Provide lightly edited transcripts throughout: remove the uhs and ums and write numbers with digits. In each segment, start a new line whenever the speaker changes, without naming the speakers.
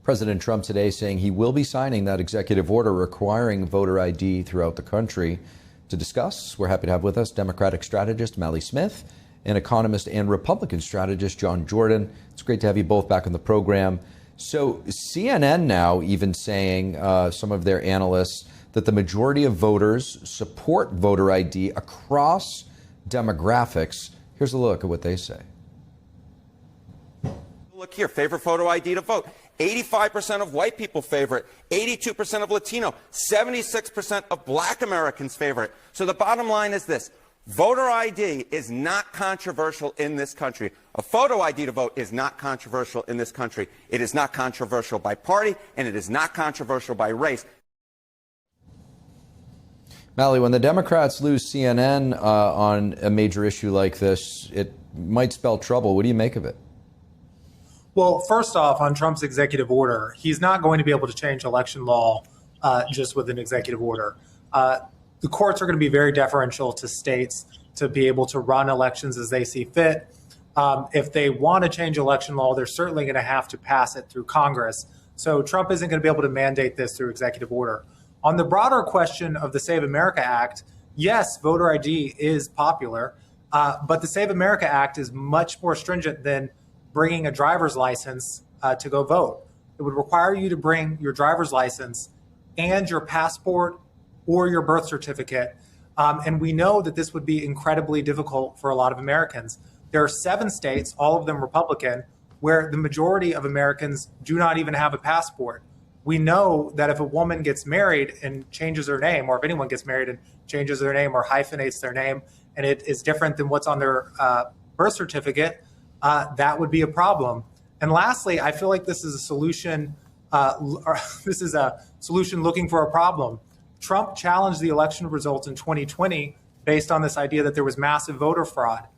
President Trump today saying he will be signing that executive order requiring voter ID throughout the country. To discuss, we're happy to have with us Democratic strategist Mally Smith and economist and Republican strategist John Jordan. It's great to have you both back on the program. So CNN now even saying, some of their analysts, that the majority of voters support voter ID across demographics. Here's a look at what they say.
Look here, favor photo ID to vote. 85% of white people favor it. 82% of Latino. 76% of black Americans favor it. So the bottom line is this. Voter ID is not controversial in this country. A photo ID to vote is not controversial in this country. It is not controversial by party, and it is not controversial by race.
Mally, when the Democrats lose CNN on a major issue like this, it might spell trouble. What do you make of it?
Well, first off, on Trump's executive order, he's not going to be able to change election law just with an executive order. The courts are going to be very deferential to states to be able to run elections as they see fit. If they want to change election law, they're certainly going to have to pass it through Congress. So Trump isn't going to be able to mandate this through executive order. On the broader question of the Save America Act, yes, voter ID is popular, but the Save America Act is much more stringent than bringing a driver's license to go vote. It would require you to bring your driver's license and your passport or your birth certificate. And we know that this would be incredibly difficult for a lot of Americans. There are 7 states, all of them Republican, where the majority of Americans do not even have a passport. We know that if a woman gets married and changes her name, or if anyone gets married and changes their name or hyphenates their name, and it is different than what's on their birth certificate, that would be a problem. And lastly, I feel like this is a solution. This is a solution looking for a problem. Trump challenged the election results in 2020 based on this idea that there was massive voter fraud.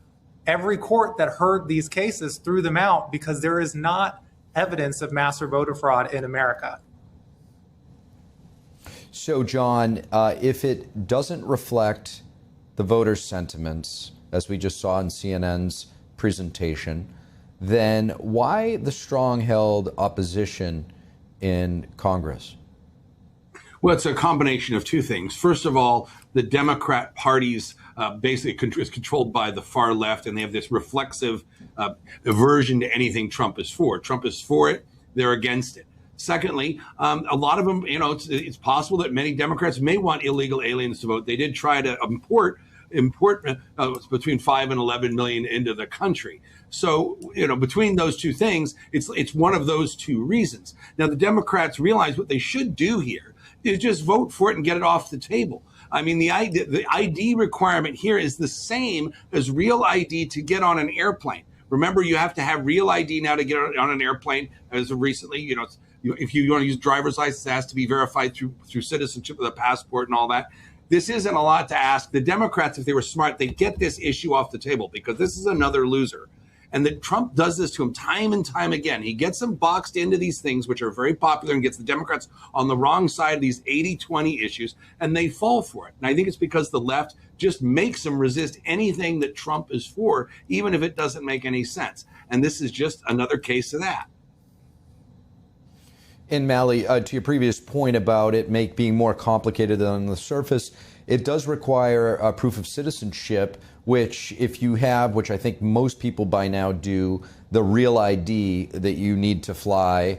Every court that heard these cases threw them out because there is not evidence of massive voter fraud in America.
So, John, if it doesn't reflect the voters' sentiments, as we just saw in CNN's presentation, then why the strong-held opposition in Congress?
Well, it's a combination of two things. First of all, the Democrat party's basically is controlled by the far left, and they have this reflexive aversion to anything Trump is for. Trump is for it, they're against it. Secondly, a lot of them, it's possible that many Democrats may want illegal aliens to vote. They did try to import between 5 and 11 million into the country. So, between those two things, it's one of those two reasons. Now, the Democrats realize what they should do here is just vote for it and get it off the table. I mean, the ID requirement here is the same as real ID to get on an airplane. Remember, you have to have real ID now to get on an airplane. As of recently, if you want to use driver's license, it has to be verified through citizenship with a passport and all that. This isn't a lot to ask. The Democrats, if they were smart, they'd get this issue off the table because this is another loser. And that Trump does this to him time and time again. He gets them boxed into these things, which are very popular, and gets the Democrats on the wrong side of these 80-20 issues, and they fall for it. And I think it's because the left just makes them resist anything that Trump is for, even if it doesn't make any sense. And this is just another case of that.
And Mally, to your previous point about it being more complicated than on the surface, it does require a proof of citizenship, which if you have, which I think most people by now do, the real ID that you need to fly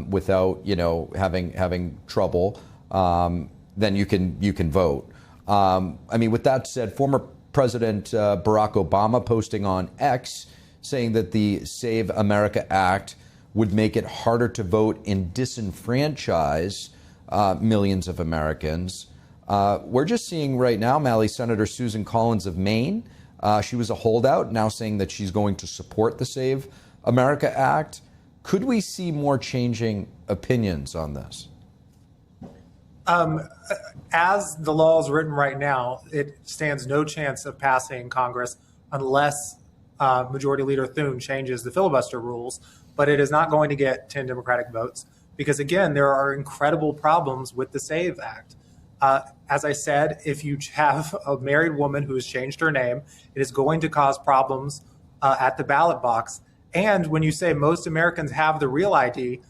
without, having trouble, then you can vote. With that said, former President Barack Obama posting on X saying that the Save America Act would make it harder to vote and disenfranchise millions of Americans. We're just seeing right now, Mally, Senator Susan Collins of Maine. She was a holdout, now saying that she's going to support the Save America Act. Could we see more changing opinions on this?
As the law is written right now, it stands no chance of passing Congress unless Majority Leader Thune changes the filibuster rules. But it is not going to get 10 Democratic votes because, again, there are incredible problems with the SAVE Act. As I said, if you have a married woman who has changed her name, it is going to cause problems at the ballot box. And when you say most Americans have the real ID,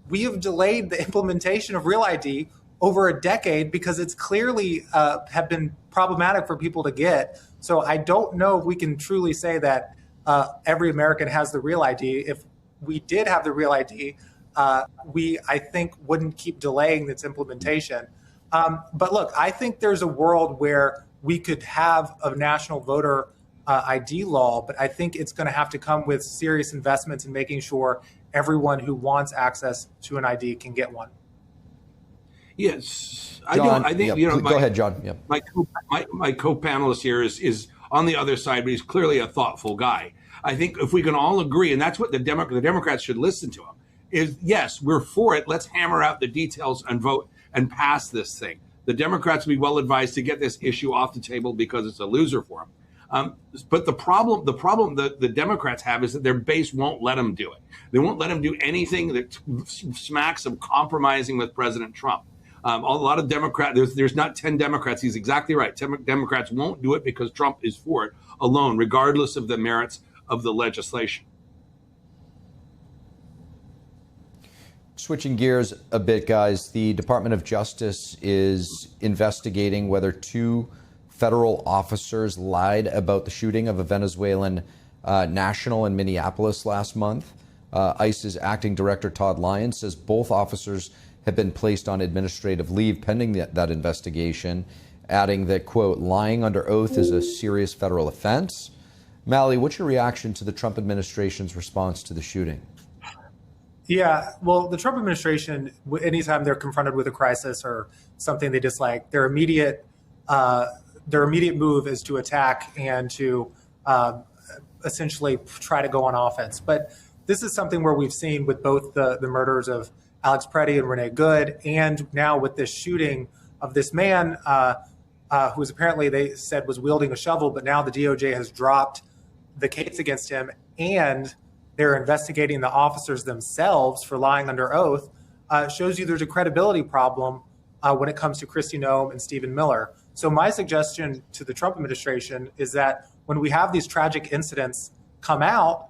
we have delayed the implementation of Real ID over a decade because it's clearly have been problematic for people to get. So I don't know if we can truly say that every American has the Real ID. If we did have the Real ID, I think, wouldn't keep delaying its implementation. But look, I think there's a world where we could have a national voter ID law, but I think it's going to have to come with serious investments in making sure everyone who wants access to an ID can get one.
Yes,
John,
I think
go ahead, John. Yeah.
My co-panelist here is on the other side, but he's clearly a thoughtful guy. I think if we can all agree, and that's what the Democrats should listen to him, is yes, we're for it. Let's hammer out the details and vote and pass this thing. The Democrats will be well advised to get this issue off the table because it's a loser for them. But the problem that the Democrats have is that their base won't let them do it. They won't let them do anything that smacks of compromising with President Trump. A lot of Democrats, there's not 10 Democrats. He's exactly right. Democrats won't do it because Trump is for it alone, regardless of the merits of the legislation.
Switching gears a bit, guys, the Department of Justice is investigating whether 2 federal officers lied about the shooting of a Venezuelan national in Minneapolis last month. ICE's acting director, Todd Lyons, says both officers have been placed on administrative leave pending that investigation, adding that, quote, lying under oath is a serious federal offense. Mally, what's your reaction to the Trump administration's response to the shooting?
Yeah, well, the Trump administration, anytime they're confronted with a crisis or something they dislike, their immediate move is to attack and to essentially try to go on offense. But this is something where we've seen with both the murders of Alex Preddy and Renee Good, and now with this shooting of this man who was apparently, they said, was wielding a shovel, but now the DOJ has dropped the case against him, and they're investigating the officers themselves for lying under oath, shows you there's a credibility problem when it comes to Kristi Noem and Stephen Miller. So my suggestion to the Trump administration is that when we have these tragic incidents come out,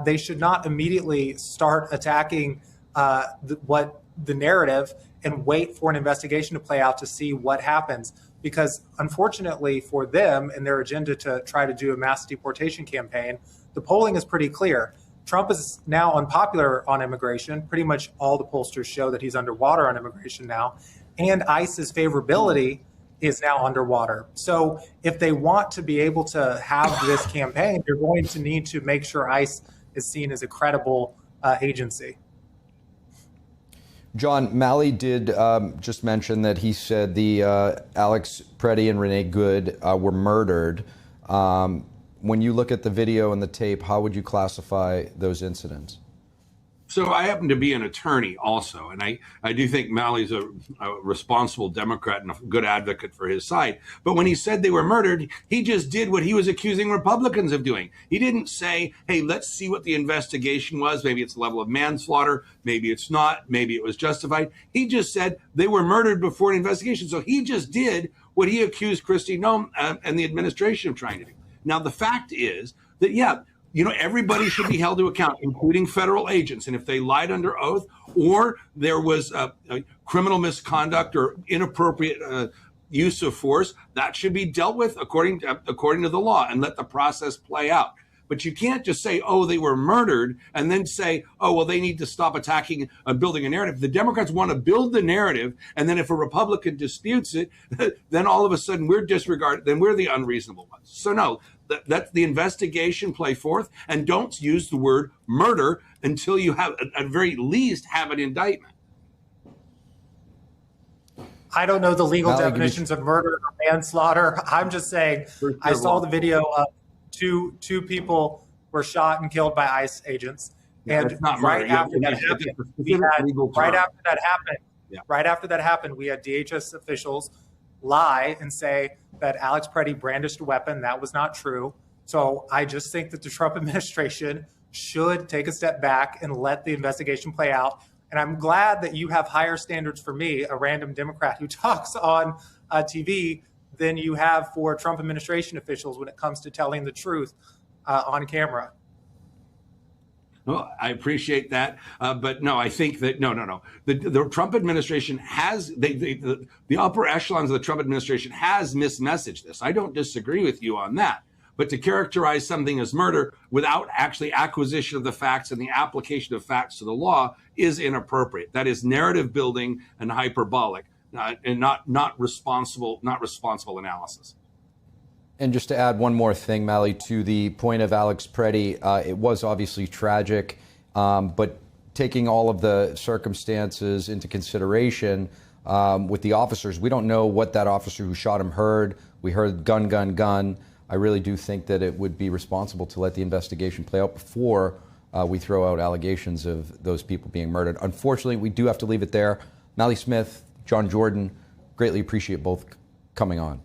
they should not immediately start attacking the narrative and wait for an investigation to play out to see what happens. Because unfortunately for them and their agenda to try to do a mass deportation campaign, the polling is pretty clear. Trump is now unpopular on immigration. Pretty much all the pollsters show that he's underwater on immigration now. And ICE's favorability is now underwater. So if they want to be able to have this campaign, they're going to need to make sure ICE is seen as a credible agency.
John, Mally did just mention that he said the Alex Preddy and Renee Good were murdered. When you look at the video and the tape, how would you classify those incidents?
So I happen to be an attorney also, and I do think Mally's a responsible Democrat and a good advocate for his side. But when he said they were murdered, he just did what he was accusing Republicans of doing. He didn't say, hey, let's see what the investigation was. Maybe it's a level of manslaughter. Maybe it's not. Maybe it was justified. He just said they were murdered before an investigation. So he just did what he accused Kristi Noem and the administration of trying to do. Now, the fact is that, everybody should be held to account, including federal agents. And if they lied under oath or there was a criminal misconduct or inappropriate use of force, that should be dealt with according to the law and let the process play out. But you can't just say, oh, they were murdered, and then say, oh, well, they need to stop attacking and building a narrative. The Democrats want to build the narrative, and then if a Republican disputes it, then all of a sudden we're disregarded, then we're the unreasonable ones. So no, let the investigation play forth, and don't use the word murder until you have, at very least, have an indictment.
I don't know the legal definitions of murder or manslaughter. I'm just saying, I saw the video of two people were shot and killed by ICE agents. And right after that happened, we had DHS officials lie and say that Alex Preddy brandished a weapon. That was not true. So I just think that the Trump administration should take a step back and let the investigation play out. And I'm glad that you have higher standards for me, a random Democrat who talks on TV, than you have for Trump administration officials when it comes to telling the truth on camera.
Well, I appreciate that, but no, I think that no. The Trump administration has the upper echelons of the Trump administration has mismessaged this. I don't disagree with you on that, but to characterize something as murder without actually acquisition of the facts and the application of facts to the law is inappropriate. That is narrative building and hyperbolic, and not responsible analysis.
And just to add one more thing, Mally, to the point of Alex Preddy, it was obviously tragic, but taking all of the circumstances into consideration with the officers, we don't know what that officer who shot him heard. We heard gun, gun, gun. I really do think that it would be responsible to let the investigation play out before we throw out allegations of those people being murdered. Unfortunately, we do have to leave it there. Mally Smith, John Jordan, greatly appreciate both coming on.